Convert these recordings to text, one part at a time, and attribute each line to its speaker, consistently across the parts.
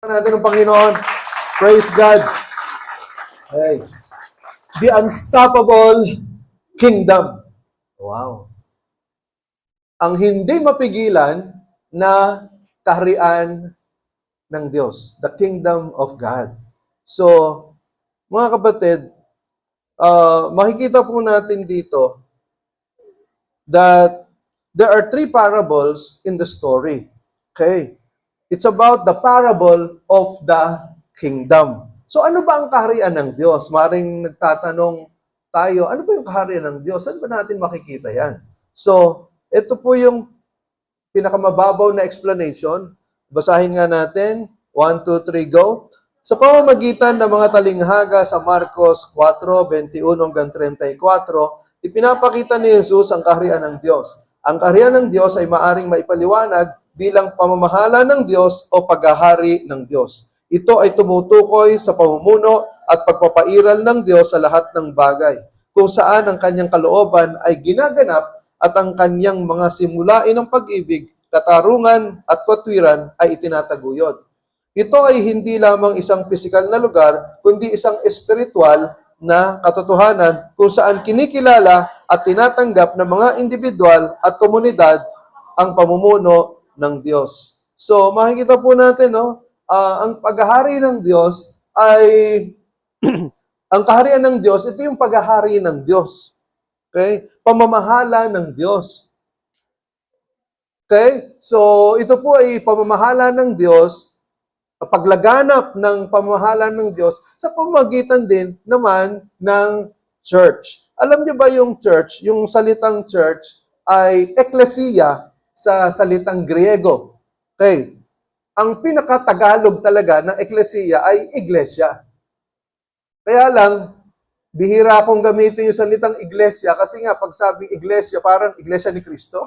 Speaker 1: Natin ng Panginoon. Praise God. Hey. The unstoppable kingdom. Wow. Ang hindi mapigilan na kaharian ng Diyos. The kingdom of God. So, mga kapatid, makikita po natin dito that there are three parables in the story. Okay? It's about the parable of the kingdom. So ano ba ang kaharian ng Diyos? Maring nagtatanong tayo, ano ba yung kaharian ng Diyos? Saan ba natin makikita yan? So, ito po yung pinakamababaw na explanation. Basahin nga natin. 1, 2, 3, go. Sa pamamagitan ng mga talinghaga sa Marcos 4:21 hanggang 34, ipinapakita ni Jesus ang kaharian ng Diyos. Ang kaharian ng Diyos ay maaring maipaliwanag bilang pamamahala ng Diyos o paghahari ng Diyos. Ito ay tumutukoy sa pamumuno at pagpapairal ng Diyos sa lahat ng bagay, kung saan ang kanyang kalooban ay ginaganap at ang kanyang mga simulain ng pag-ibig, katarungan at katwiran ay itinataguyod. Ito ay hindi lamang isang pisikal na lugar, kundi isang espiritual na katotohanan kung saan kinikilala at tinatanggap ng mga individual at komunidad ang pamumuno ng Diyos. So, makikita po natin, ang paghahari ng Diyos ay, ang kaharian ng Diyos, ito yung paghahari ng Diyos. Okay? Pamamahala ng Diyos. Okay? So, ito po ay pamamahala ng Diyos, paglaganap ng pamamahala ng Diyos sa pamamagitan din naman ng church. Alam niyo ba yung church, yung salitang church ay ekklesia sa salitang Griego. Okay. Ang pinaka-Tagalog talaga ng ekklesia ay iglesia. Kaya lang, bihira akong gamitin yung salitang iglesia kasi nga pag sabing iglesia, parang iglesia ni Kristo.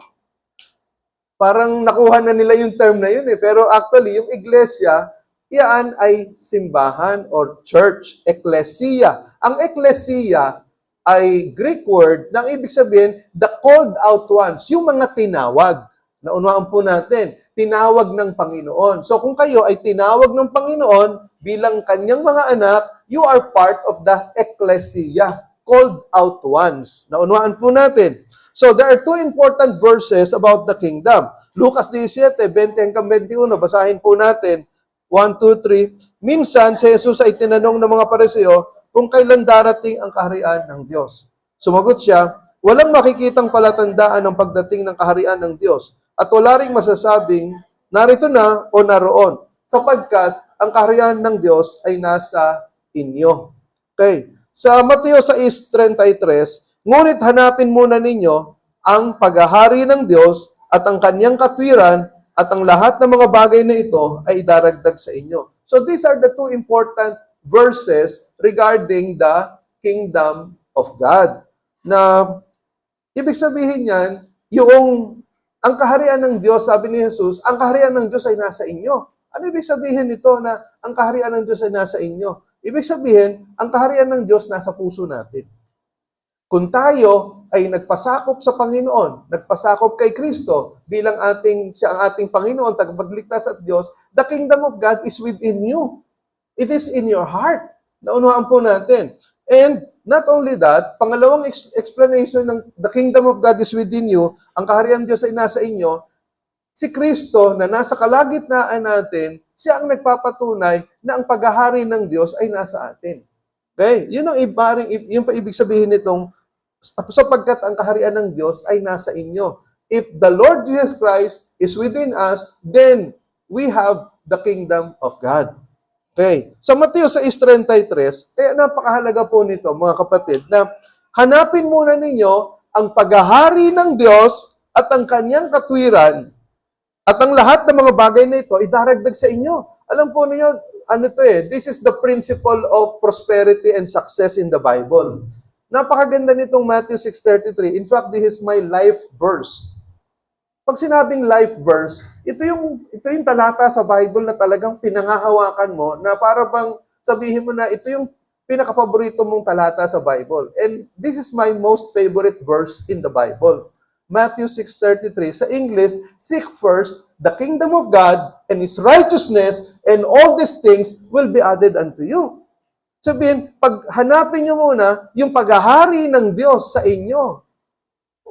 Speaker 1: Parang nakuha na nila yung term na yun eh. Pero actually, yung iglesia, iyan ay simbahan or church, ekklesia. Ang ekklesia ay Greek word na ibig sabihin, the called out ones, yung mga tinawag. Naunawaan po natin, tinawag ng Panginoon. So kung kayo ay tinawag ng Panginoon bilang kanyang mga anak, you are part of the ecclesia, called out ones. Naunawaan po natin. So there are two important verses about the kingdom. Lucas 17:20 hanggang 21, basahin po natin. 1, 2, 3. Minsan, si Jesus ay tinanong ng mga Pariseo kung kailan darating ang kaharian ng Diyos. Sumagot siya, walang makikitang palatandaan ng pagdating ng kaharian ng Diyos. At wala ring masasabing, narito na o naroon, sapagkat ang kaharian ng Diyos ay nasa inyo. Okay. Sa Mateo 6:33, ngunit hanapin muna ninyo ang paghahari ng Diyos at ang kanyang katwiran at ang lahat ng mga bagay na ito ay idaragdag sa inyo. So these are the two important verses regarding the kingdom of God. Na ibig sabihin yan, ang kaharian ng Diyos, sabi ni Jesus, ang kaharian ng Diyos ay nasa inyo. Ano ibig sabihin nito na ang kaharian ng Diyos ay nasa inyo? Ibig sabihin, ang kaharian ng Diyos nasa puso natin. Kung tayo ay nagpasakop sa Panginoon, nagpasakop kay Kristo bilang siya ang ating Panginoon, tagapagligtas at Diyos, the kingdom of God is within you. It is in your heart. Naunawaan po natin. And not only that, pangalawang explanation ng the kingdom of God is within you, ang kaharian ng Diyos ay nasa inyo, si Kristo na nasa kalagitnaan natin, siya ang nagpapatunay na ang paghahari ng Diyos ay nasa atin. Okay? Yun ang yung ibig sabihin nitong, sapagkat ang kaharian ng Diyos ay nasa inyo. If the Lord Jesus Christ is within us, then we have the kingdom of God. Okay. Sa Mateo 6:33, kaya napakahalaga po nito, mga kapatid, na hanapin muna ninyo ang paghahari ng Diyos at ang kanyang katwiran at ang lahat ng mga bagay na ito idaragdag sa inyo. Alam po niyo, this is the principle of prosperity and success in the Bible. Napakaganda nitong Matthew 6:33. In fact, this is my life verse. Pag sinabing life verse, ito yung talata sa Bible na talagang pinangahawakan mo na para bang sabihin mo na ito yung pinakapaborito mong talata sa Bible. And this is my most favorite verse in the Bible. Matthew 6:33. Sa English, seek first the kingdom of God and His righteousness, and all these things will be added unto you. Sabihin, hanapin nyo muna yung paghahari ng Diyos sa inyo.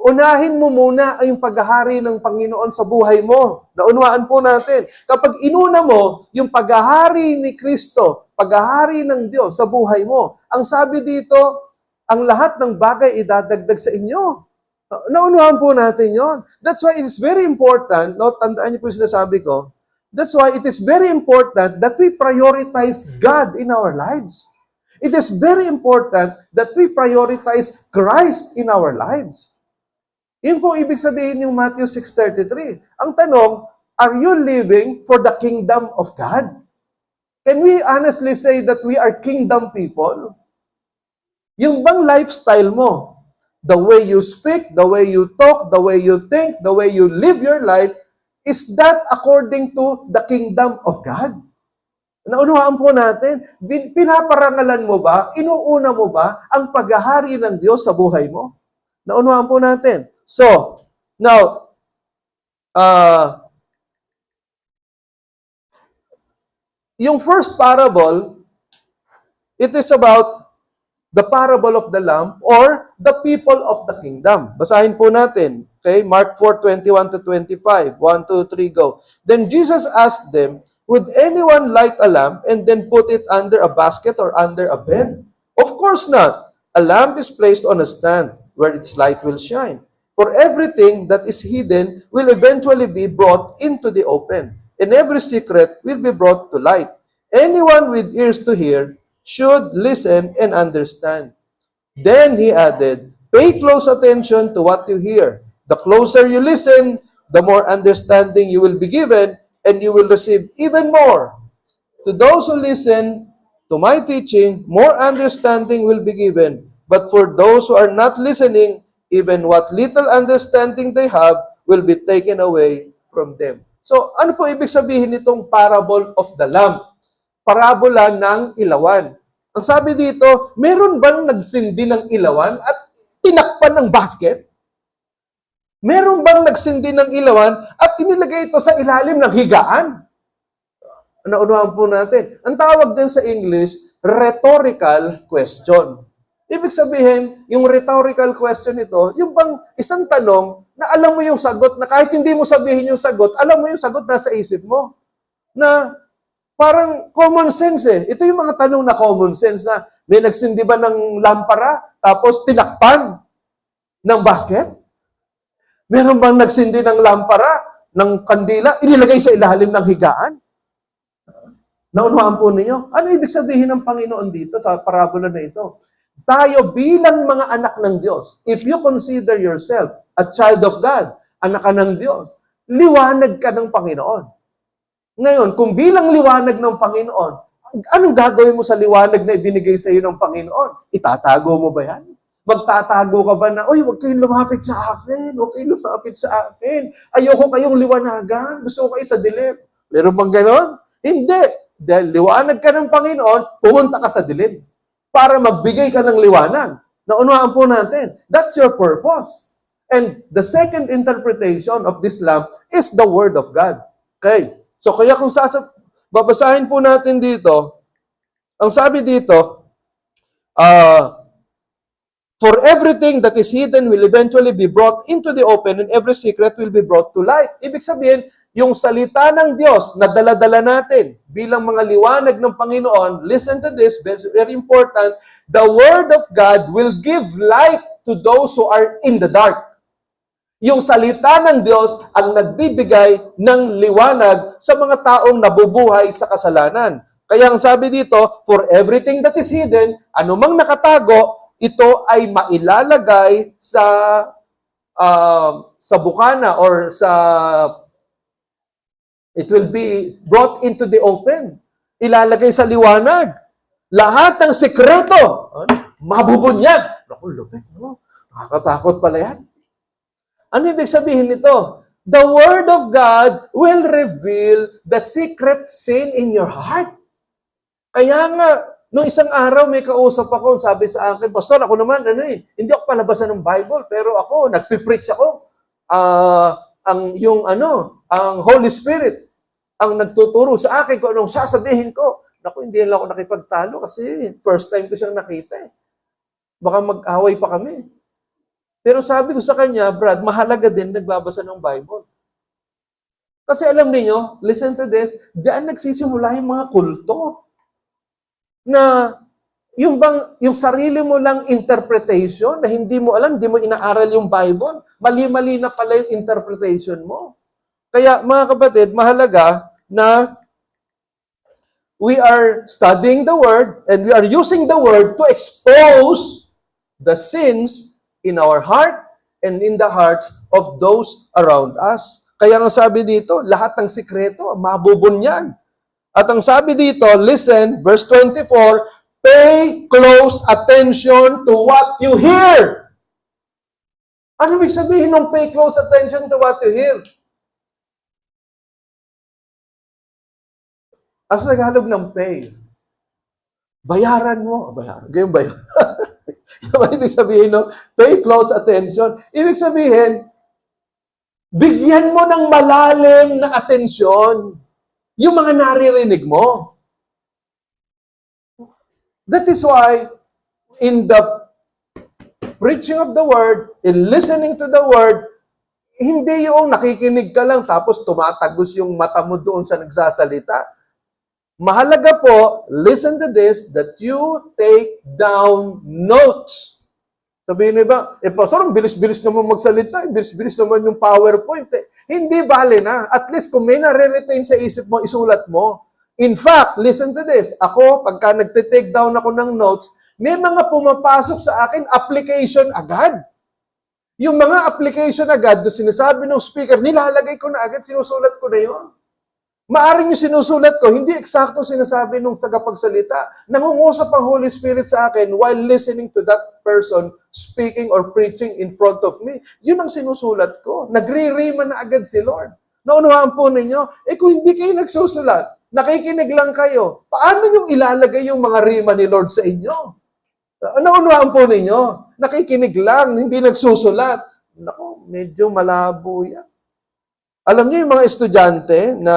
Speaker 1: Unahin mo muna ang paghahari ng Panginoon sa buhay mo. Naunawaan po natin. Kapag inuna mo yung paghahari ni Kristo, paghahari ng Diyos sa buhay mo, ang sabi dito, ang lahat ng bagay idadagdag sa inyo. Naunahan po natin yon. That's why it is very important, no, tandaan niyo po yung sinasabi ko, that's why it is very important that we prioritize God in our lives. It is very important that we prioritize Christ in our lives. Yun po ibig sabihin yung Matthew 6:33. Ang tanong, are you living for the kingdom of God? Can we honestly say that we are kingdom people? Yung bang lifestyle mo, the way you speak, the way you talk, the way you think, the way you live your life, is that according to the kingdom of God? Naunawaan po natin, pinaparangalan mo ba, inuuna mo ba ang paghahari ng Diyos sa buhay mo? Naunawaan po natin. So, now, yung first parable, it is about the parable of the lamb or the people of the kingdom. Basahin po natin. Okay, Mark 4:21-25. 1, 2, 3, go. Then Jesus asked them, would anyone light a lamp and then put it under a basket or under a bed? Of course not. A lamp is placed on a stand where its light will shine. For everything that is hidden will eventually be brought into the open, and every secret will be brought to light. Anyone with ears to hear should listen and understand. Then he added, pay close attention to what you hear. The closer you listen, the more understanding you will be given, and you will receive even more. To those who listen to my teaching, more understanding will be given. But for those who are not listening, even what little understanding they have will be taken away from them. So, ano po ibig sabihin nitong parable of the lamp? Parabola ng ilawan. Ang sabi dito, meron bang nagsindi ng ilawan at tinakpan ng basket? Meron bang nagsindi ng ilawan at inilagay ito sa ilalim ng higaan? Naunahan po natin. Ang tawag din sa English, rhetorical question. Ibig sabihin, yung rhetorical question ito, yung bang isang tanong na alam mo yung sagot, na kahit hindi mo sabihin yung sagot, alam mo yung sagot nasa isip mo. Na parang common sense eh. Ito yung mga tanong na common sense na may nagsindi ba ng lampara tapos tinakpan ng basket? Meron bang nagsindi ng lampara, ng kandila, inilagay sa ilalim ng higaan? Naunawaan po ninyo? Ano ibig sabihin ng Panginoon dito sa parabola na ito? Tayo bilang mga anak ng Diyos, if you consider yourself a child of God, anak ka ng Diyos, liwanag ka ng Panginoon. Ngayon, kung bilang liwanag ng Panginoon, anong gagawin mo sa liwanag na ibinigay sa iyo ng Panginoon? Itatago mo ba yan? Magtatago ka ba na, oy, huwag kayong lumapit sa akin, huwag kayong lumapit sa akin, ayoko kayong liwanagan, gusto ko kayo sa dilim. Meron bang ganon? Hindi. Dahil liwanag ka ng Panginoon, pumunta ka sa dilim para magbigay ka ng liwanag. Naunawaan po natin. That's your purpose. And the second interpretation of this lamp is the Word of God. Okay. So kaya kung babasahin po natin dito, ang sabi dito, for everything that is hidden will eventually be brought into the open, and every secret will be brought to light. Ibig sabihin, yung salita ng Diyos na dala-dala natin bilang mga liwanag ng Panginoon, listen to this, very important, the Word of God will give light to those who are in the dark. Yung salita ng Diyos ang nagbibigay ng liwanag sa mga taong nabubuhay sa kasalanan. Kaya ang sabi dito, for everything that is hidden, anumang nakatago, ito ay mailalagay sa bukana or it will be brought into the open. Ilalagay sa liwanag. Lahat ng sekreto, mabubunyag. Naku, lupit, no? Nakakatakot pala yan. Ano ibig sabihin nito? The Word of God will reveal the secret sin in your heart. Kaya nga, nung isang araw may kausap ako, sabi sa akin, Pastor, ako naman, hindi ako palabasan ng Bible, pero ako, nagpipreach ako. ang Holy Spirit ang nagtuturo sa akin kung anong sasabihin ko. Naku, hindi lang ako nakipagtalo kasi first time ko siyang nakita eh. Baka mag-away pa kami. Pero sabi ko sa kanya, Brad, mahalaga din nagbabasa ng Bible. Kasi alam niyo, listen to this, diyan nagsisimula yung mga kulto. Na yung sarili mo lang interpretation na hindi mo alam, hindi mo inaaral yung Bible, mali-mali na pala yung interpretation mo. Kaya mga kapatid, mahalaga na we are studying the Word and we are using the Word to expose the sins in our heart and in the hearts of those around us. Kaya ang sabi dito, lahat ng sikreto, mabubunyag. At ang sabi dito, listen, verse 24, pay close attention to what you hear. Ano ibig sabihin ng pay close attention to what you hear? As naghalog ng pay, bayaran mo. Bayaran. Ganyan ba yun? Yung ibig sabihin ng pay close attention. Ibig sabihin, bigyan mo ng malalim na atensyon yung mga naririnig mo. That is why, in the preaching of the Word, in listening to the Word, hindi yung nakikinig ka lang tapos tumatagos yung mata mo doon sa nagsasalita. Mahalaga po, listen to this, that you take down notes. Sabihin niyo ba, pastor, bilis-bilis naman magsalita, bilis-bilis naman yung PowerPoint. Hindi bale na. At least kung may nare-retain sa isip mo, isulat mo. In fact, listen to this. Ako, pagka nagte-take down ako ng notes, may mga pumapasok sa akin, application agad. Yung mga application agad, doon sinasabi ng speaker, nilalagay ko na agad, sinusulat ko na yun. Maaring yung sinusulat ko, hindi eksakto sinasabi nung tagapagsalita. Nangungusap ang Holy Spirit sa akin while listening to that person speaking or preaching in front of me. Yun ang sinusulat ko. Nagre-rima na agad si Lord. Naunawaan po ninyo, kung hindi kayo nagsusulat, nakikinig lang kayo, paano yung ilalagay yung mga rima ni Lord sa inyo? Naunawaan po ninyo, nakikinig lang, hindi nagsusulat. Naku, medyo malabo yan. Alam niyo yung mga estudyante na,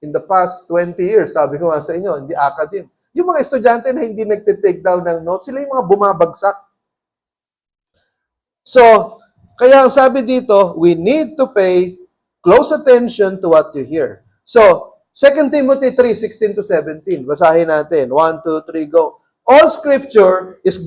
Speaker 1: in the past 20 years, sabi ko nga sa inyo, hindi academic. Yung mga estudyante na hindi nagtitake down ng notes, sila yung mga bumabagsak. So, kaya ang sabi dito, we need to pay close attention to what you hear. So, 2 Timothy 3:16-17. Basahin natin. 1, 2, 3, go. All scripture is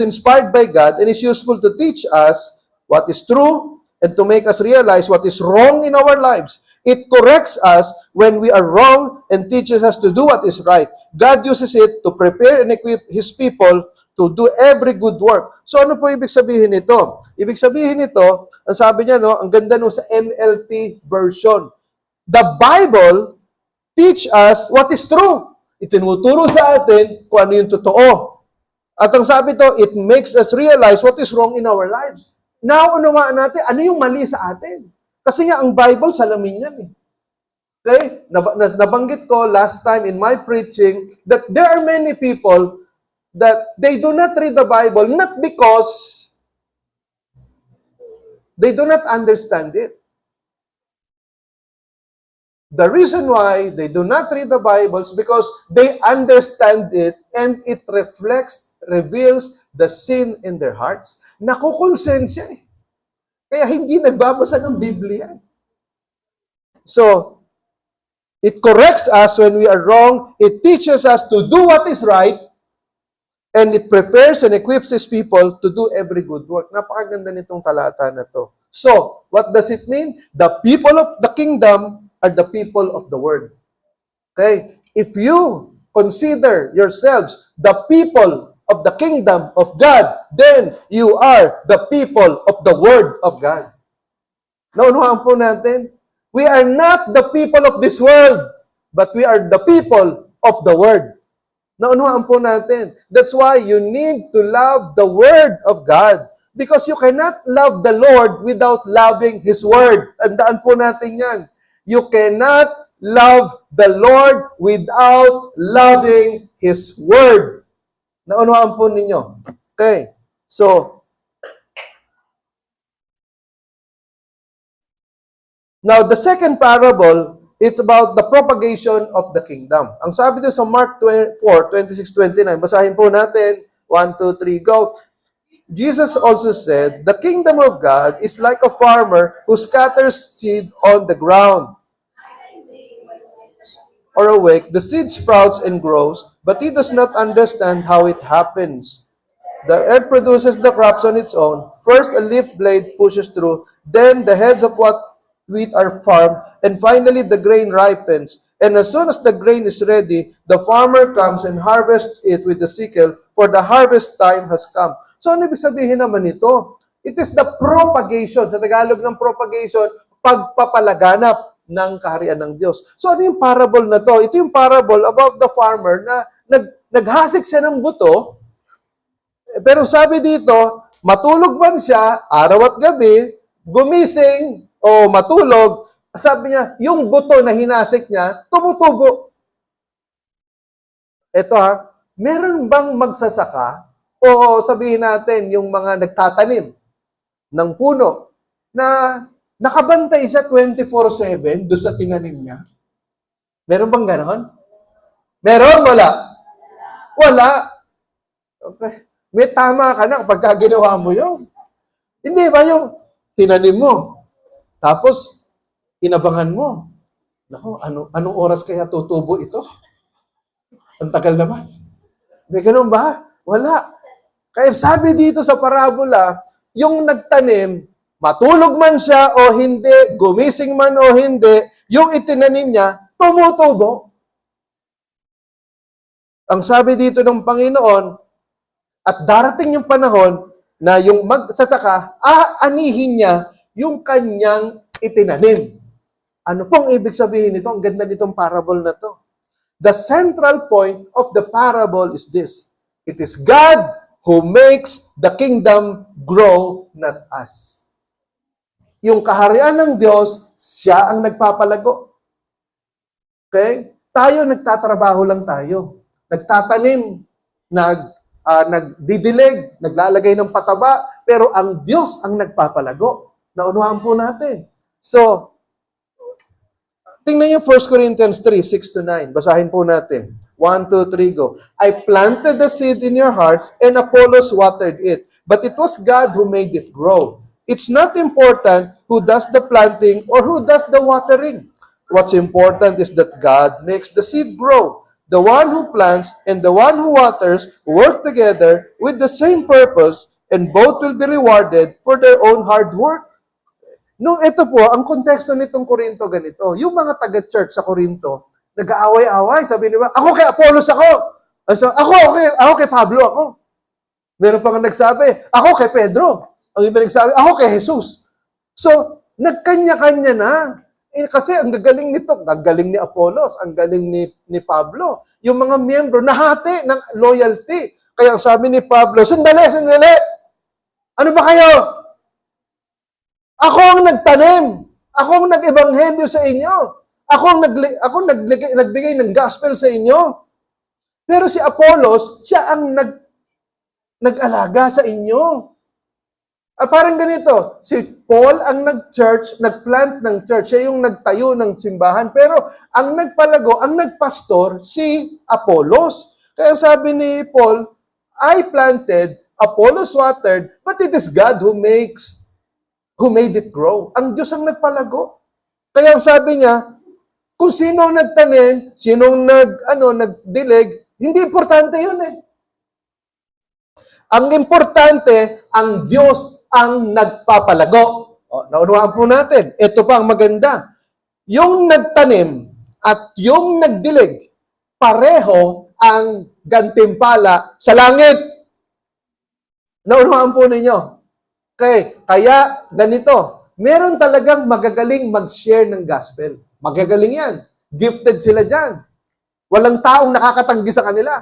Speaker 1: inspired by God and is useful to teach us what is true and to make us realize what is wrong in our lives. It corrects us when we are wrong and teaches us to do what is right. God uses it to prepare and equip His people to do every good work. So ano po ibig sabihin nito? Ibig sabihin nito, ang sabi niya, ang ganda nung sa NLT version. The Bible teach us what is true. Itinuturo sa atin kung ano yung totoo. At ang sabi to, it makes us realize what is wrong in our lives. Nauunawaan natin ano yung mali sa atin. Kasi nga, ang Bible, salamin yan eh. Okay? Nabanggit ko last time in my preaching that there are many people that they do not read the Bible not because they do not understand it. The reason why they do not read the Bible is because they understand it and it reveals the sin in their hearts. Nakukonsensya eh. Kaya hindi nagbabasa ng Biblia. So, it corrects us when we are wrong. It teaches us to do what is right. And it prepares and equips His people to do every good work. Napakaganda nitong talata na to. So, what does it mean? The people of the kingdom are the people of the Word. Okay? If you consider yourselves the people of the kingdom of God, then you are the people of the Word of God. Naunuhan po natin, we are not the people of this world, but we are the people of the Word. Naunuhan po natin. That's why you need to love the Word of God. Because you cannot love the Lord without loving His Word. Tandaan po natin yan. You cannot love the Lord without loving His Word. Naunuhan po ninyo. Okay. So, Now, the second parable, it's about the propagation of the kingdom. Ang sabi dito sa Mark 4:26-29, basahin po natin. 1, 2, 3, go. Jesus also said, the kingdom of God is like a farmer who scatters seed on the ground. Or awake, the seed sprouts and grows, but he does not understand how it happens. The earth produces the crops on its own. First, a leaf blade pushes through, then the heads of what wheat are farmed, and finally the grain ripens. And as soon as the grain is ready, the farmer comes and harvests it with the sickle, for the harvest time has come. So ano ibig sabihin naman ito? It is the propagation. Sa Tagalog ng propagation, pagpapalaganap ng kaharian ng Diyos. So ano yung parable na to? Ito yung parable about the farmer na naghasik siya ng buto, pero sabi dito, matulog man siya, araw at gabi, gumising o matulog, sabi niya, yung buto na hinasik niya, tumutubo. Ito meron bang magsasaka o sabihin natin yung mga nagtatanim ng puno na nakabantay siya 24/7 doon sa tinanim niya? Meron bang ganon? Meron? Wala? Wala. Okay. May tama ka na kapag ginawa mo yun. Hindi ba yung tinanim mo, tapos inabangan mo. Naku, anong oras kaya tutubo ito? Ang tagal naman. May ganun ba? Wala. Kaya sabi dito sa parabola, yung nagtanim, matulog man siya o hindi, gumising man o hindi, yung itinanim niya, tumutubo. Ang sabi dito ng Panginoon, at darating yung panahon na yung magsasaka, aanihin niya yung kanyang itinanim. Ano pong ibig sabihin nito? Ang ganda nitong parable na to. The central point of the parable is this. It is God who makes the kingdom grow, not us. Yung kaharian ng Diyos, siya ang nagpapalago. Okay? Tayo, nagtatrabaho lang tayo. Nagtatanim, nagdidilig, naglalagay ng pataba, pero ang Diyos ang nagpapalago. Naunuhan po natin. So, tingnan niyo 1 Corinthians 3:6-9. Basahin po natin. 1, 2, 3, go. I planted the seed in your hearts, and Apollos watered it, but it was God who made it grow. It's not important who does the planting or who does the watering. What's important is that God makes the seed grow. The one who plants and the one who waters work together with the same purpose, and both will be rewarded for their own hard work. Ito po, ang konteksto nitong Korinto ganito. Yung mga taga-church sa Korinto, nag-aaway-away. Sabi nila, ako kay Apollos ako. Ako kay Pablo ako. Meron pa nga nagsabi, ako kay Pedro. Ang iba nagsabi, ako kay Jesus. So, nagkanya-kanya na. Kasi ang gagaling nito, ang galing ni Apollos, ang galing ni Pablo. Yung mga miyembro, nahati ng loyalty. Kaya sabi ni Pablo, sandali. Ano ba kayo? Ako ang nagtanim. Ako ang nag-ebanghelyo sa inyo. Ako ang nagbigay ng gospel sa inyo. Pero si Apollos, siya ang nag-alaga sa inyo. Parang ganito, si Paul ang nag-church, nag-plant ng church, siya yung nagtayo ng simbahan, pero ang nagpalago, ang nagpastor, si Apollos. Kaya sabi ni Paul, I planted, Apollos watered, but it is God who made it grow. Ang Diyos ang nagpalago. Kaya ang sabi niya, kung sino ang nagtanim, sinong nagdilig, hindi importante yun eh. Ang importante, ang Diyos ang nagpapalago. Naunuhan po natin. Ito pa ang maganda. Yung nagtanim at yung nagdilig, pareho ang gantimpala sa langit. Naunuhan po ninyo. Okay, kaya ganito, meron talagang magagaling mag-share ng gospel. Magagaling yan. Gifted sila dyan. Walang taong nakakatanggi sa kanila.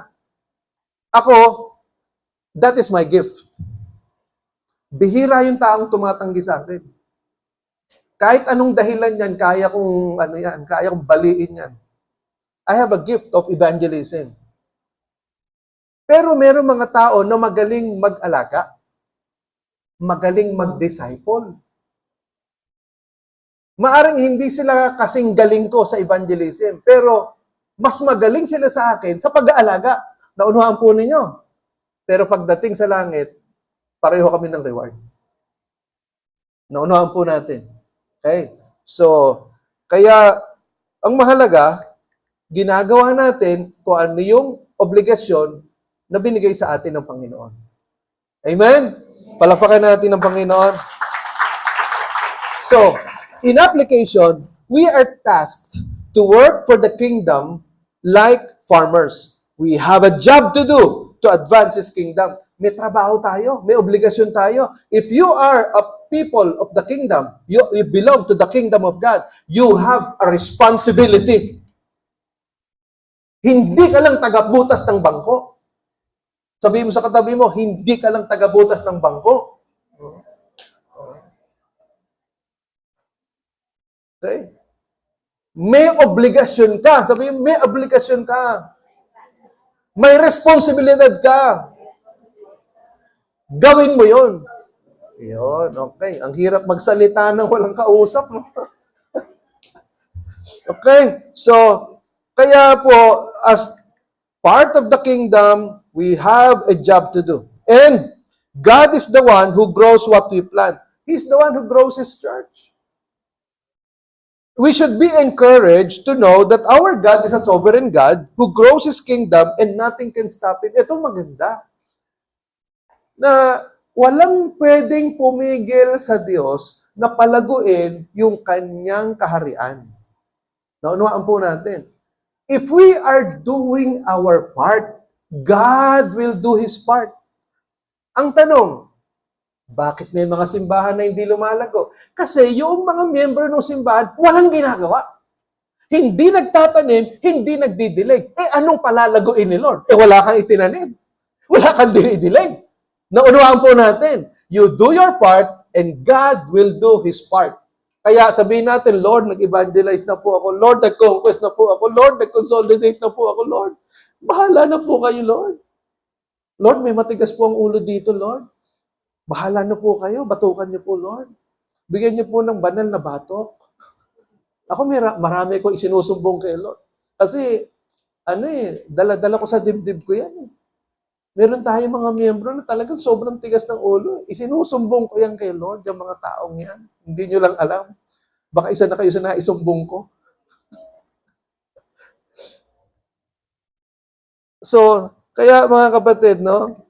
Speaker 1: Ako, that is my gift. Bihira yung taong tumatanggi sa akin. Kahit anong dahilan yan, kaya kong baliin yan. I have a gift of evangelism. Pero meron mga tao na magaling mag-alaga, magaling mag-disciple. Maaring hindi sila kasing galing ko sa evangelism, pero mas magaling sila sa akin sa pag-aalaga. Naunuhan po ninyo. Pero pagdating sa langit, pareho kami ng reward. Naunuhan po natin. Okay? So, kaya, ang mahalaga, ginagawa natin kung ano yung obligasyon na binigay sa atin ng Panginoon. Amen? Palakpakan natin ng Panginoon. So, in application, we are tasked to work for the kingdom like farmers. We have a job to do to advance His kingdom. May trabaho tayo, may obligasyon tayo. If you are a people of the kingdom, you belong to the kingdom of God, you have a responsibility. Hindi ka lang tagabutas ng bangko. Sabihin mo sa katabi mo, hindi ka lang tagabutas ng bangko. Okay? May obligasyon ka. Sabihin mo, may obligasyon ka. May responsibilidad ka. Gawin mo yun. Yun, okay. Ang hirap magsalita ng walang kausap. No? Okay? So, kaya po, as part of the kingdom, we have a job to do. And God is the one who grows what we plant. He's the one who grows His church. We should be encouraged to know that our God is a sovereign God who grows His kingdom and nothing can stop Him. Ito maganda. Na walang pwedeng pumigil sa Diyos na palaguin yung kanyang kaharian. Naunawaan po natin. If we are doing our part, God will do His part. Ang tanong, bakit may mga simbahan na hindi lumalago? Kasi yung mga miyembro ng simbahan, walang ginagawa. Hindi nagtatanim, hindi nagdidilig. Anong palalaguin ni Lord? Wala kang itinanim. Wala kang dinidilig. Naunawaan po natin, you do your part and God will do His part. Kaya sabihin natin, Lord, nag-evangelize na po ako. Lord, nag-conquest na po ako. Lord, nag-consolidate na po ako. Lord, bahala na po kayo, Lord. Lord, may matigas po ang ulo dito, Lord. Bahala na po kayo. Batukan niyo po, Lord. Bigyan niyo po ng banal na batok. Ako, marami ko isinusumbong kay Lord. Kasi, dala-dala ko sa dibdib ko yan. Meron tayo mga miyembro na talagang sobrang tigas ng ulo. Isinusumbong ko yan kay Lord, yung mga taong yan. Hindi nyo lang alam. Baka isa na kayo sa naisumbong ko. So, kaya mga kapatid, no?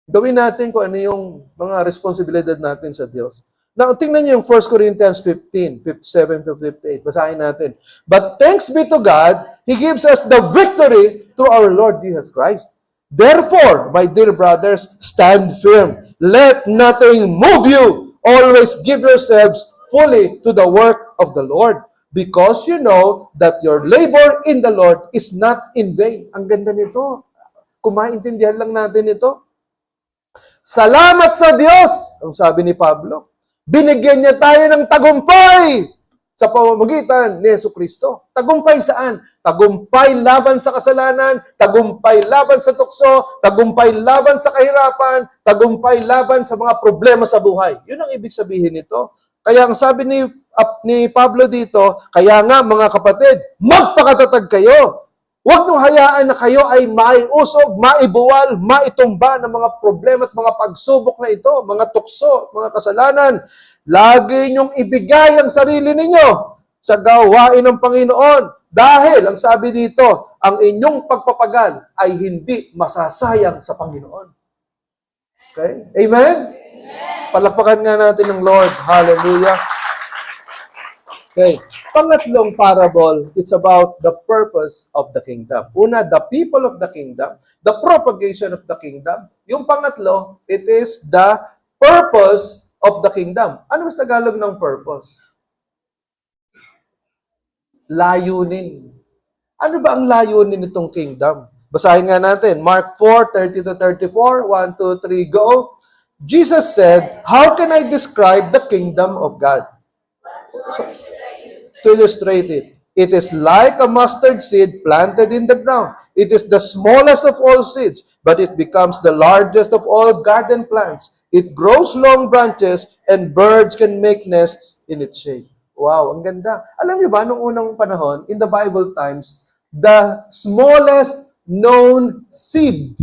Speaker 1: Gawin natin kung ano yung mga responsibilidad natin sa Diyos. Now, tingnan niyo yung 1 Corinthians 15, 57 to 58. Basahin natin. But thanks be to God, He gives us the victory through our Lord Jesus Christ. Therefore, my dear brothers, stand firm. Let nothing move you. Always give yourselves fully to the work of the Lord, because you know that your labor in the Lord is not in vain. Ang ganda nito. Kung maintindihan lang natin ito. Salamat sa Diyos, ang sabi ni Pablo. Binigyan niya tayo ng tagumpay sa pamamagitan ni Jesucristo. Tagumpay saan? Tagumpay laban sa kasalanan, tagumpay laban sa tukso, tagumpay laban sa kahirapan, tagumpay laban sa mga problema sa buhay. Yun ang ibig sabihin nito. Kaya ang sabi ni Pablo dito, kaya nga mga kapatid, magpakatatag kayo. Huwag niyong hayaan na kayo ay maiusog, maibuwal, maitumba ng mga problema at mga pagsubok na ito, mga tukso, mga kasalanan. Lagi niyong ibigay ang sarili ninyo sa gawain ng Panginoon. Dahil, ang sabi dito, ang inyong pagpapagal ay hindi masasayang sa Panginoon. Okay? Amen? Palakpakan nga natin ng Lord. Hallelujah. Okay. Pangatlong parable, it's about the purpose of the kingdom. Una, the people of the kingdom, the propagation of the kingdom. Yung pangatlo, it is the purpose of the kingdom. Ano mas Tagalog ng purpose? Layunin. Ano ba ang layunin nitong kingdom? Basahin nga natin. Mark 4:30-34. 1, 2, 3, go. Jesus said, how can I describe the kingdom of God? To illustrate it, it is like a mustard seed planted in the ground. It is the smallest of all seeds, but it becomes the largest of all garden plants. It grows long branches, and birds can make nests in its shade. Wow, ang ganda. Alam niyo ba, nung unang panahon, in the Bible times, the smallest known seed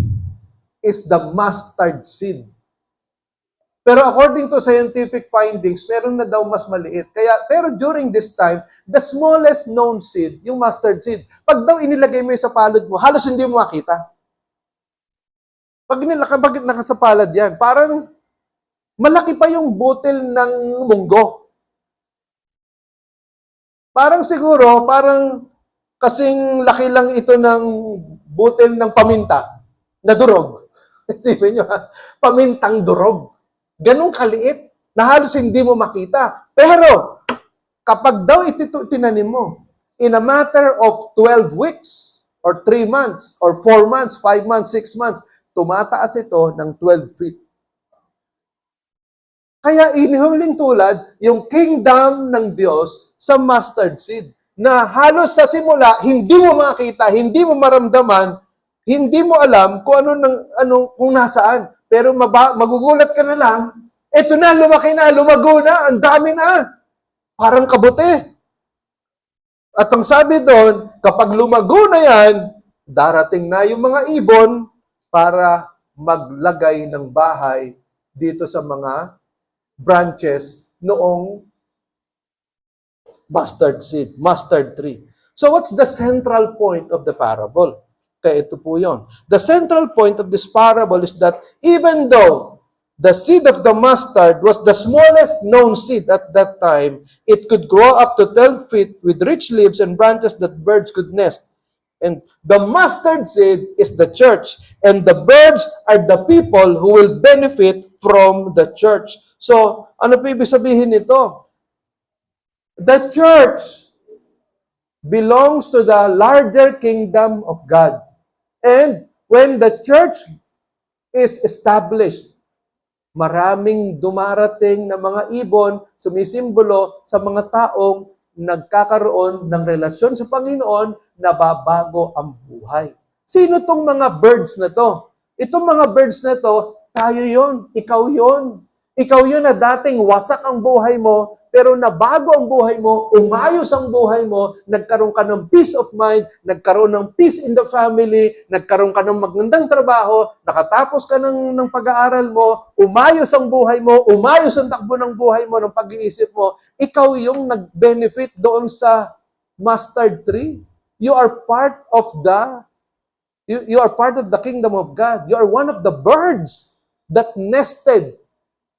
Speaker 1: is the mustard seed. Pero according to scientific findings, meron na daw mas maliit. Pero during this time, the smallest known seed, yung mustard seed, pag daw inilagay mo yung sa palad mo, halos hindi mo makita. Pag nakasapalad yan, parang malaki pa yung butil ng munggo. Parang siguro, kasing laki lang ito ng butil ng paminta na durog. Isipin nyo ha, pamintang durog. Ganong kaliit na halos hindi mo makita. Pero, kapag daw tinanim mo, in a matter of 12 weeks, or 3 months, or 4 months, 5 months, 6 months, tumataas ito ng 12 feet. Kaya inihuling tulad yung kingdom ng Diyos sa mustard seed na halos sa simula hindi mo makita, hindi mo maramdaman, hindi mo alam kung kung nasaan. Pero magugulat ka na lang, eto na, lumaki na, lumago na, ang dami na. Parang kabuti. At ang sabi doon, kapag lumago na yan, darating na yung mga ibon para maglagay ng bahay dito sa mga branches noong mustard seed, mustard tree. So what's the central point of the parable? Kaya ito po yun. The central point of this parable is that even though the seed of the mustard was the smallest known seed at that time, it could grow up to 12 feet with rich leaves and branches that birds could nest. And the mustard seed is the church. And the birds are the people who will benefit from the church. So, ano po ibig sabihin nito? The church belongs to the larger kingdom of God. And when the church is established, maraming dumarating na mga ibon, sumisimbolo sa mga taong nagkakaroon ng relasyon sa Panginoon, nababago ang buhay. Sino tong mga birds na to? Itong mga birds na to, tayo yon, ikaw yon. Ikaw yun na dating wasak ang buhay mo, pero nabago ang buhay mo, umayos ang buhay mo, nagkaroon ka ng peace of mind, nagkaroon ng peace in the family, nagkaroon ka ng magandang trabaho, nakatapos ka ng pag-aaral mo, umayos ang buhay mo, umayos ang takbo ng buhay mo, ng pag-iisip mo, ikaw yung nag-benefit doon sa mustard tree. You are part of the kingdom of God. You are one of the birds that nested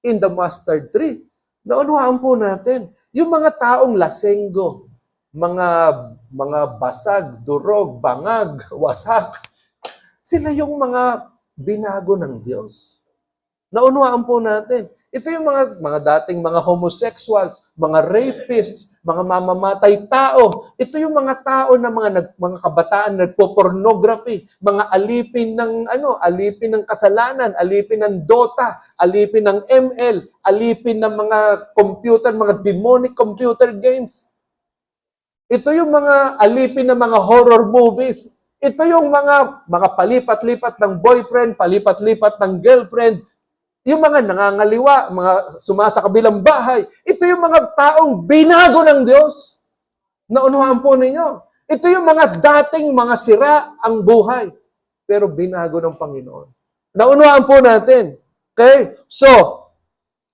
Speaker 1: in the mustard tree. Naunawaan po natin, yung mga taong lasenggo, mga basag, durog, bangag, wasak, sila yung mga binago ng Diyos. Naunawaan po natin. Ito yung mga dating mga homosexuals, mga rapists, mga mamamatay tao. Ito yung mga tao na mga kabataan nagpo-pornography, mga alipin ng kasalanan, alipin ng Dota, alipin ng ML, alipin ng mga computer, mga demonic computer games. Ito yung mga alipin ng mga horror movies. Ito yung mga palipat-lipat ng boyfriend, palipat-lipat ng girlfriend, yung mga nangangaliwa, mga sumasa kabilang bahay, ito yung mga taong binago ng Diyos. Naunawaan po ninyo. Ito yung mga dating mga sira ang buhay, pero binago ng Panginoon. Naunawaan po natin. Okay? So,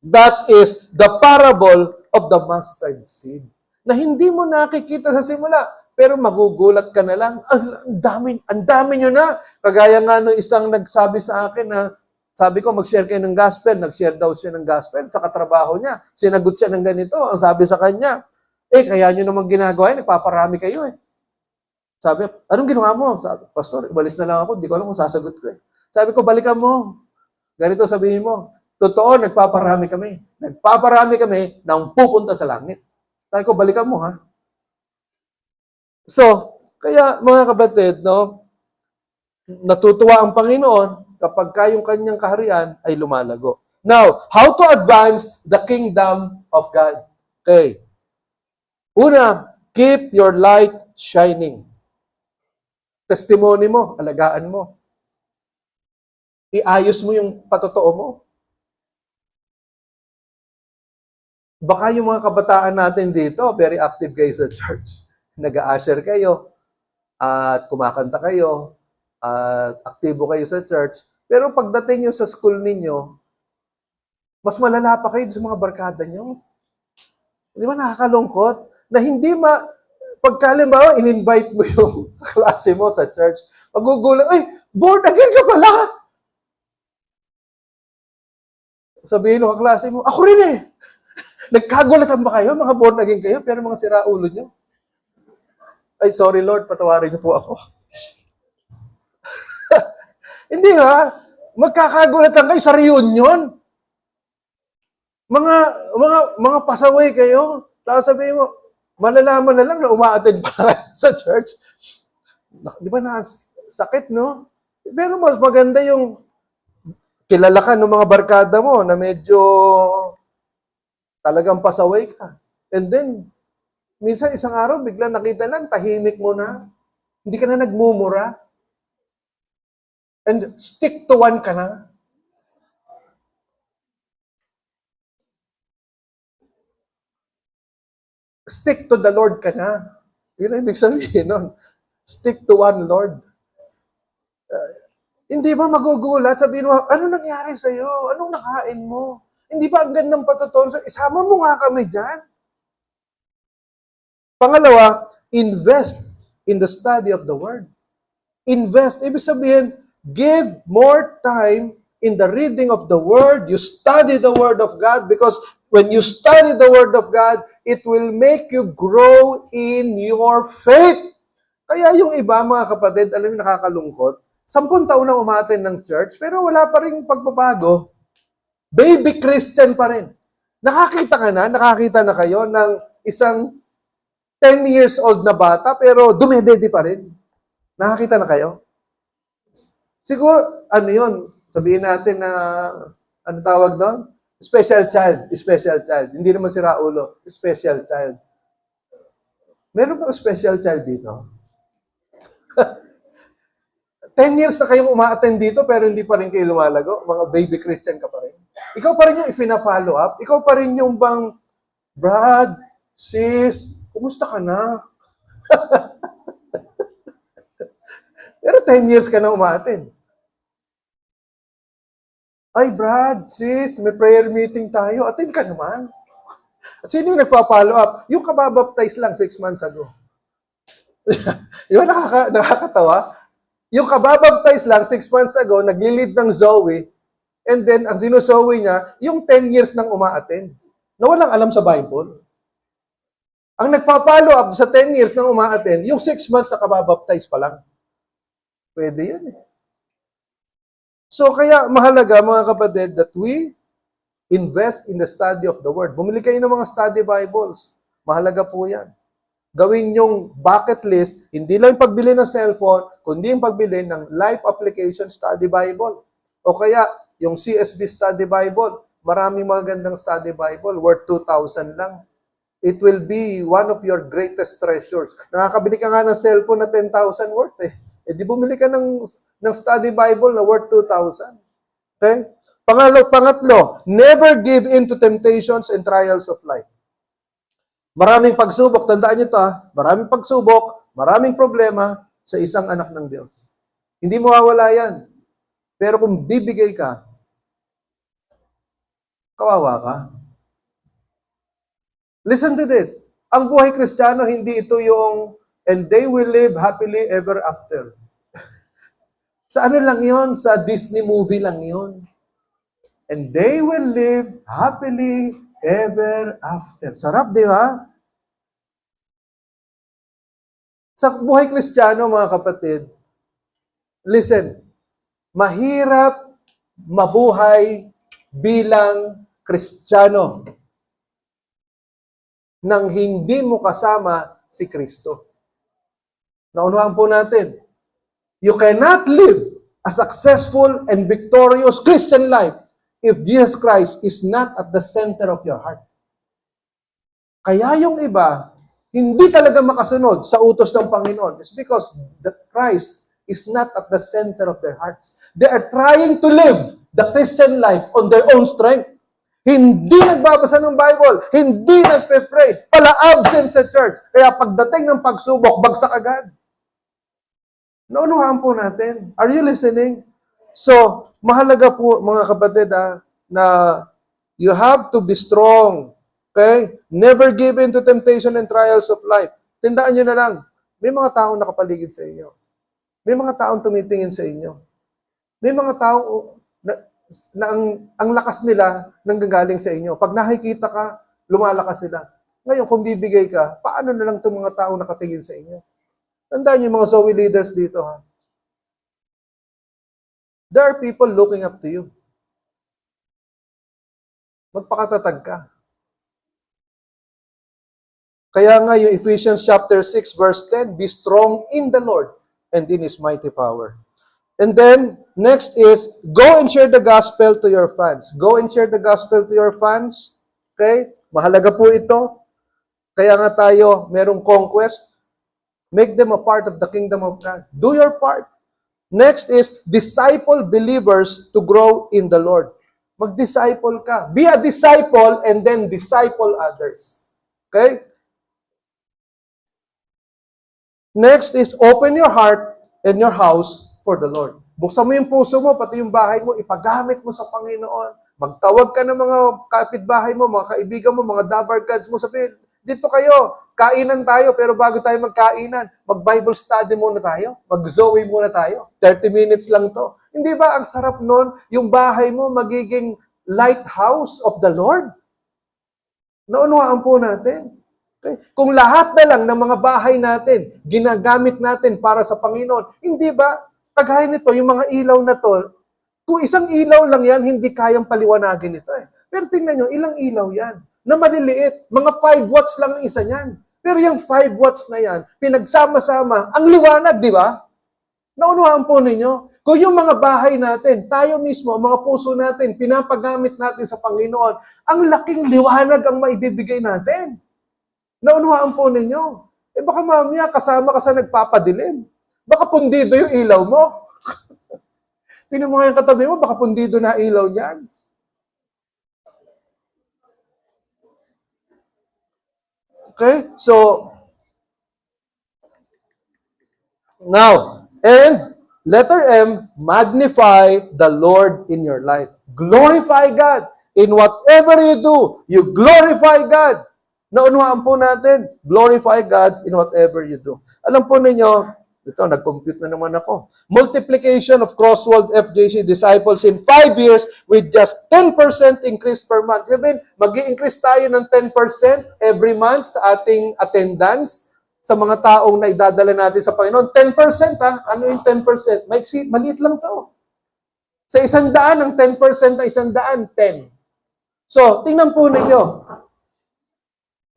Speaker 1: that is the parable of the mustard seed. Na hindi mo nakikita sa simula, pero magugulat ka na lang. Ang dami nyo na. Kagaya nga no isang nagsabi sa akin na, sabi ko, mag-share kayo ng gospel. Nag-share daw siya ng gospel sa katrabaho niya. Sinagot siya ng ganito. Ang sabi sa kanya, kaya nyo naman ginagawa, nagpaparami kayo eh. Sabi, anong ginawa mo? Sabi, Pastor, ibalis na lang ako. Hindi ko alam kung sasagot ko eh. Sabi ko, balikan mo. Ganito sabihin mo, totoo, nagpaparami kami. Nagpaparami kami nang pupunta sa langit. Sabi ko, balikan mo ha. So, kaya mga kapatid, no, natutuwa ang Panginoon kapag yung kanyang kaharian ay lumalago. Now, how to advance the kingdom of God? Okay. Una, keep your light shining. Testimony mo, alagaan mo. Iayos mo yung patotoo mo. Baka yung mga kabataan natin dito, very active kayo sa church. Nag-a-usher kayo, at kumakanta kayo, at aktibo kayo sa church. Pero pagdating nyo sa school ninyo, mas malala pa kayo sa mga barkada nyo. Di ba nakakalungkot? Na hindi pagkalimbawa, in-invite mo yung klase mo sa church, magugulat, ay, born again ka pala! Sabihin ng kaklase mo, ako rin eh! Nagkagulatan ba kayo? Mga born again kayo, pero mga siraulo nyo? Ay, sorry Lord, patawarin niyo po ako. Hindi ha? Magkakagulatan kayo sa reunion. Mga pasaway kayo. Tapos sabihin mo, malalaman na lang na uma-attend pa sa church. Di ba sakit, no? Pero mas maganda yung kilala ka ng mga barkada mo na medyo talagang pasaway ka. And then, minsan isang araw, bigla nakita lang, tahimik mo na. Hindi ka na nagmumura. And stick to one ka na. Stick to the Lord ka na. Yun ang ibig sabihin nun. Stick to one Lord. Hindi ba magugulat? Sabihin mo, ano nangyari sa'yo? Anong nakain mo? Hindi ba ang gandang patutunan? Isama mo nga kami dyan. Pangalawa, invest in the study of the Word. Invest. Ibig sabihin, give more time in the reading of the Word. You study the Word of God because when you study the Word of God, it will make you grow in your faith. Kaya yung iba, mga kapatid, alam niyo, nakakalungkot, 10 taon na umaten ng church, pero wala pa rin pagbabago. Baby Christian pa rin. Nakakita na kayo ng isang 10 years old na bata, pero dumedede pa rin. Nakakita na kayo? Siguro, ano yun? Sabihin natin na, ano tawag doon? Special child. Special child. Hindi naman si Raulo. Special child. Meron ba special child dito? 10 years na kayong uma-attend dito, pero hindi pa rin kayo lumalago. Mga baby Christian ka pa rin. Ikaw pa rin yung ifina-follow up. Ikaw pa rin yung bang, Brad, sis, kumusta ka na? Pero 10 years ka na uma-attend. Ay, Brad, sis, may prayer meeting tayo. Attend ka naman. Sino yung nagpa-follow up? Yung kababaptize lang 6 months ago. Yung nakakatawa. Yung kababaptize lang 6 months ago, nagli-lead ng Zoe, and then ang sinusowi niya, yung 10 years nang uma-attend, na walang alam sa Bible. Ang nagpa-follow up sa 10 years nang uma-attend, yung 6 months na kababaptize pa lang. Pwede yan eh. So kaya mahalaga mga kapatid that we invest in the study of the Word. Bumili kayo ng mga study Bibles. Mahalaga po yan. Gawin yung bucket list, hindi lang yung pagbili ng cellphone, kundi yung pagbili ng Life Application Study Bible. O kaya, yung CSB Study Bible. Maraming magandang study Bible, worth 2,000 lang. It will be one of your greatest treasures. Nakakabili ka nga ng cellphone na 10,000 worth eh. Eh di bumili ka ng study Bible na worth 2,000. Okay? Pangatlo, never give in to temptations and trials of life. Maraming pagsubok, tandaan niyo ito, maraming pagsubok, maraming problema sa isang anak ng Diyos. Hindi mawawala yan. Pero kung bibigay ka, kawawa ka. Listen to this. Ang buhay Kristiyano, hindi ito yung, and they will live happily ever after. Sa ano lang yon? Sa Disney movie lang yon. And they will live happily ever after. Sarap, di ba? Sa buhay Kristiyano, mga kapatid, listen, mahirap mabuhay bilang Kristiyano nang hindi mo kasama si Kristo. Naunawaan po natin, you cannot live a successful and victorious Christian life if Jesus Christ is not at the center of your heart. Kaya yung iba, hindi talaga makasunod sa utos ng Panginoon. It's because that Christ is not at the center of their hearts. They are trying to live the Christian life on their own strength. Hindi nagbabasa ng Bible, hindi nagpe-pray, pala-absent sa church. Kaya pagdating ng pagsubok, bagsak agad. Naunuhaan po natin. Are you listening? So, mahalaga po mga kapatid na you have to be strong. Okay? Never give in to temptation and trials of life. Tandaan nyo na lang, may mga taong nakapaligid sa inyo. May mga taong tumitingin sa inyo. May mga taong na ang lakas nila nanggagaling sa inyo. Pag nakikita ka, lumalakas sila. Ngayon, kung bibigay ka, paano na lang itong mga taong nakatingin sa inyo? Tandaan niyo mga Zoe leaders dito, ha? There are people looking up to you. Magpakatatag ka. Kaya nga yung Ephesians chapter 6 verse 10, be strong in the Lord and in His mighty power. And then, next is, go and share the gospel to your fans. Go and share the gospel to your fans. Okay? Mahalaga po ito. Kaya nga tayo, merong conquest. Make them a part of the kingdom of God. Do your part. Next is, disciple believers to grow in the Lord. Mag-disciple ka. Be a disciple and then disciple others. Okay? Next is, open your heart and your house for the Lord. Buksan mo yung puso mo, pati yung bahay mo, ipagamit mo sa Panginoon. Magtawag ka ng mga kapitbahay mo, mga kaibigan mo, mga dabarkads mo, sabihin, dito kayo, kainan tayo, pero bago tayo magkainan, mag-Bible study muna tayo, mag-Zoe muna tayo. 30 minutes lang to. Hindi ba ang sarap nun, yung bahay mo magiging lighthouse of the Lord? Naunawaan po natin. Okay? Kung lahat na lang ng mga bahay natin, ginagamit natin para sa Panginoon, hindi ba, kagaya nito, yung mga ilaw na to, kung isang ilaw lang yan, hindi kayang paliwanagin ito eh. Pero tingnan nyo, ilang ilaw yan? Na maliliit, mga 5 watts lang ang isa niyan. Pero yung 5 watts na yan, pinagsama-sama, ang liwanag, di ba? Naunuhan po ninyo, kung yung mga bahay natin, tayo mismo, mga puso natin, pinapagamit natin sa Panginoon, ang laking liwanag ang maibibigay natin. Naunuhan po ninyo. Eh baka mamaya kasama ka sa nagpapadilim. Baka pundido yung ilaw mo. Tingnan mo nga yung katabi mo, baka pundido na ilaw niyan. Okay? So, now, and letter M, magnify the Lord in your life. Glorify God. In whatever you do, you glorify God. Naunawaan po natin, glorify God in whatever you do. Alam po ninyo, ito, nag-compute na naman ako. Multiplication of Crossworld FJC disciples in 5 years with just 10% increase per month. Sabihin, mag-i-increase tayo ng 10% every month sa ating attendance sa mga taong na idadala natin sa Panginoon. 10% ha? Ano yung 10%? Maliit lang to. Sa 100, ang 10% na 100, 10. So, tingnan po ninyo.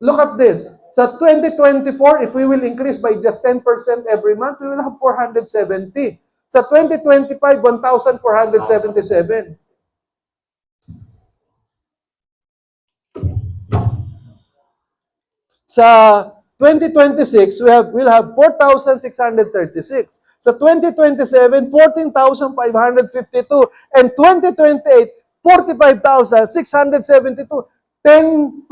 Speaker 1: Look at this. Sa 2024, if we will increase by just 10% every month, we will have 470. Sa 2025, 1,477. Sa 2026, we'll have 4,636. Sa 2027, 14,552. And 2028, 45,672. 10%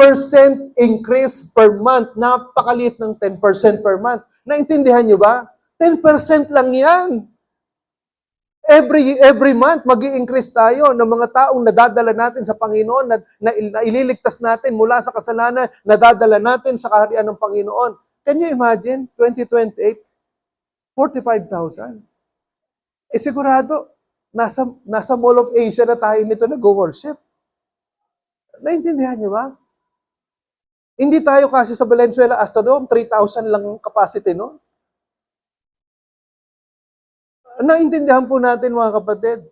Speaker 1: increase per month. Napakaliit ng 10% per month. Naintindihan nyo ba? 10% lang yan. Every month, mag-i-increase tayo ng mga taong nadadala natin sa Panginoon, na ililigtas natin mula sa kasalanan, nadadala natin sa kaharian ng Panginoon. Can you imagine? 2028, 45,000. Eh sigurado, nasa Mall of Asia na tayo nito nag-worship. Naintindihan niyo ba? Hindi tayo kasi sa Valenzuela Astrodome, 3,000 lang ang capacity, no? Naintindihan po natin, mga kapatid.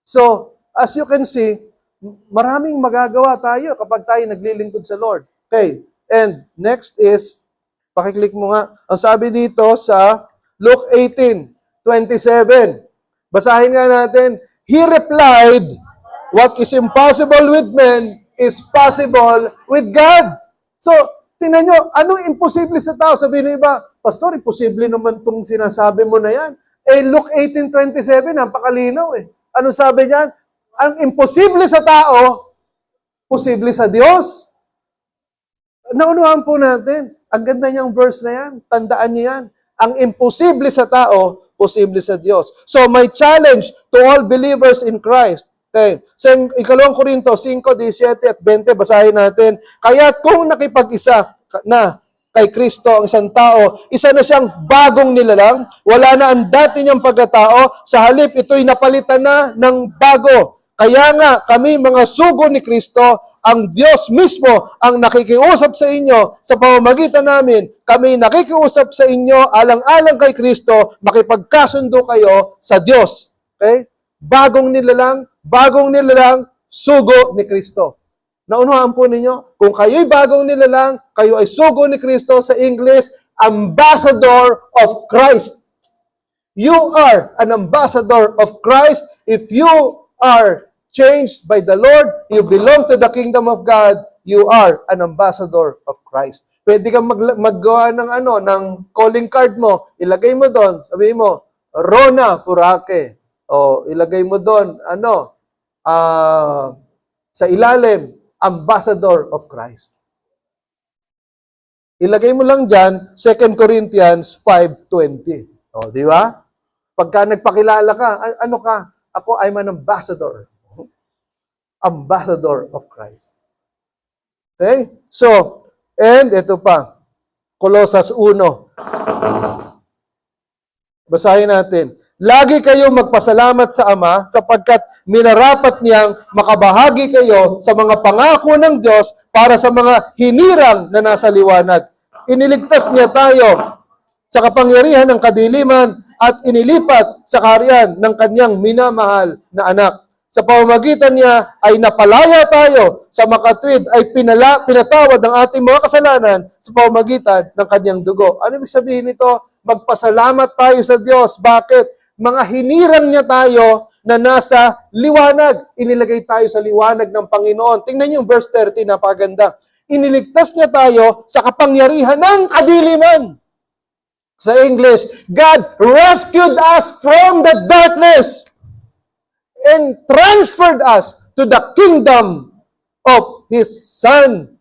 Speaker 1: So, as you can see, maraming magagawa tayo kapag tayo naglilingkod sa Lord. Okay, and next is, pakiclick mo nga, ang sabi dito sa Luke 18:27. Basahin nga natin, He replied, what is impossible with men is possible with God. So, tingnan nyo, anong imposible sa tao? Sabihin ng iba, Pastor, imposible naman itong sinasabi mo na yan. Eh, Luke 18:27, napakalinaw eh. Ano sabi niyan? Ang imposible sa tao, posible sa Diyos. Naunuhan po natin. Ang ganda niyang verse na yan. Tandaan niyo yan. Ang imposible sa tao, posible sa Diyos. So, my challenge to all believers in Christ. Okay. Sa ikalawang Korinto 5, 17 at 20, basahin natin. Kaya kung nakipag-isa na kay Kristo ang isang tao, isa na siyang bagong nilalang, wala na ang dati niyang pagkatao, sa halip ito'y napalitan na ng bago. Kaya nga, kami mga sugo ni Kristo, ang Diyos mismo ang nakikiusap sa inyo sa pamamagitan namin. Kami nakikiusap sa inyo alang-alang kay Kristo, makipagkasundo kayo sa Diyos. Okay? Bagong nilalang, sugo ni Kristo. Naunuhan po ninyo, kung kayo'y bagong nilalang, kayo ay sugo ni Kristo, sa English, ambassador of Christ. You are an ambassador of Christ if you are changed by the Lord, you belong to the kingdom of God, you are an ambassador of Christ. Pwede kang maggawa ng calling card mo, ilagay mo doon, sabihin mo, Rona Purake. O ilagay mo doon, sa ilalim, ambassador of Christ. Ilagay mo lang dyan, 2 Corinthians 5:20. O, di ba? Pagka nagpakilala ka, ano ka? Ako, I'm an ambassador. Ambassador of Christ. Okay? So, and ito pa, Colossus 1. Basahin natin. Lagi kayong magpasalamat sa Ama sapagkat minarapat niyang makabahagi kayo sa mga pangako ng Diyos para sa mga hinirang na nasa liwanag. Iniligtas niya tayo sa kapangyarihan ng kadiliman at inilipat sa kaharian ng kanyang minamahal na anak. Sa pamamagitan niya ay napalaya tayo, sa makatwid ay pinatawad ang ating mga kasalanan sa pamamagitan ng kanyang dugo. Ano ibig sabihin nito? Magpasalamat tayo sa Diyos. Bakit? Mga hinirang niya tayo na nasa liwanag. Inilagay tayo sa liwanag ng Panginoon. Tingnan niyo yung verse 30, napakaganda. Iniligtas niya tayo sa kapangyarihan ng kadiliman. Sa English, God rescued us from the darkness and transferred us to the kingdom of His Son.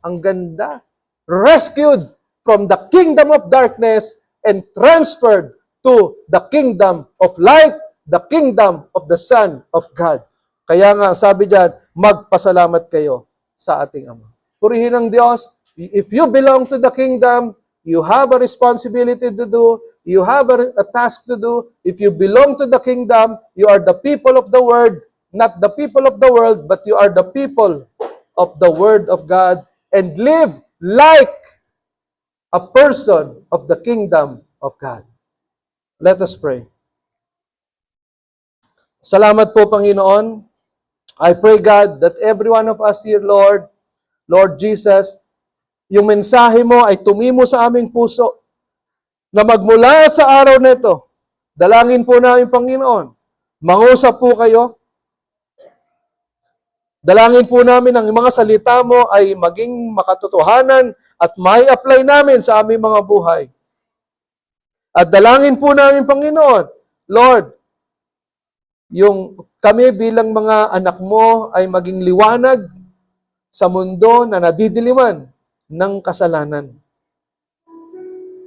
Speaker 1: Ang ganda. Rescued from the kingdom of darkness and transferred to the kingdom of light, the kingdom of the Son of God. Kaya nga, sabi diyan, magpasalamat kayo sa ating Ama. Purihin ang Diyos. If you belong to the kingdom, you have a responsibility to do. You have a task to do. If you belong to the kingdom, you are the people of the word, not the people of the world, but you are the people of the word of God, and live like a person of the kingdom of God. Let us pray. Salamat po, Panginoon. I pray, God, that every one of us here, Lord Jesus, yung mensahe mo ay tumimo sa aming puso, na magmula sa araw na ito, dalangin po namin, Panginoon, mangusap po kayo. Dalangin po namin ang mga salita mo ay maging makatotohanan at may apply namin sa aming mga buhay. At dalangin po namin, Panginoon, Lord, yung kami bilang mga anak mo ay maging liwanag sa mundo na nadidiliman ng kasalanan.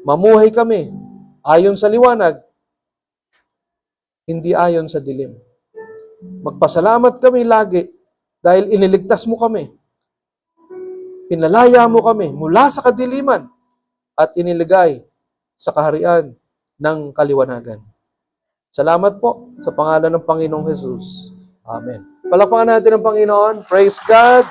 Speaker 1: Mamuhay kami ayon sa liwanag, hindi ayon sa dilim. Magpasalamat kami lagi dahil iniligtas mo kami. Pinalaya mo kami mula sa kadiliman at iniligay sa kaharian ng kaliwanagan. Salamat po sa pangalan ng Panginoong Jesus. Amen. Palakpakan natin ang Panginoon. Praise God.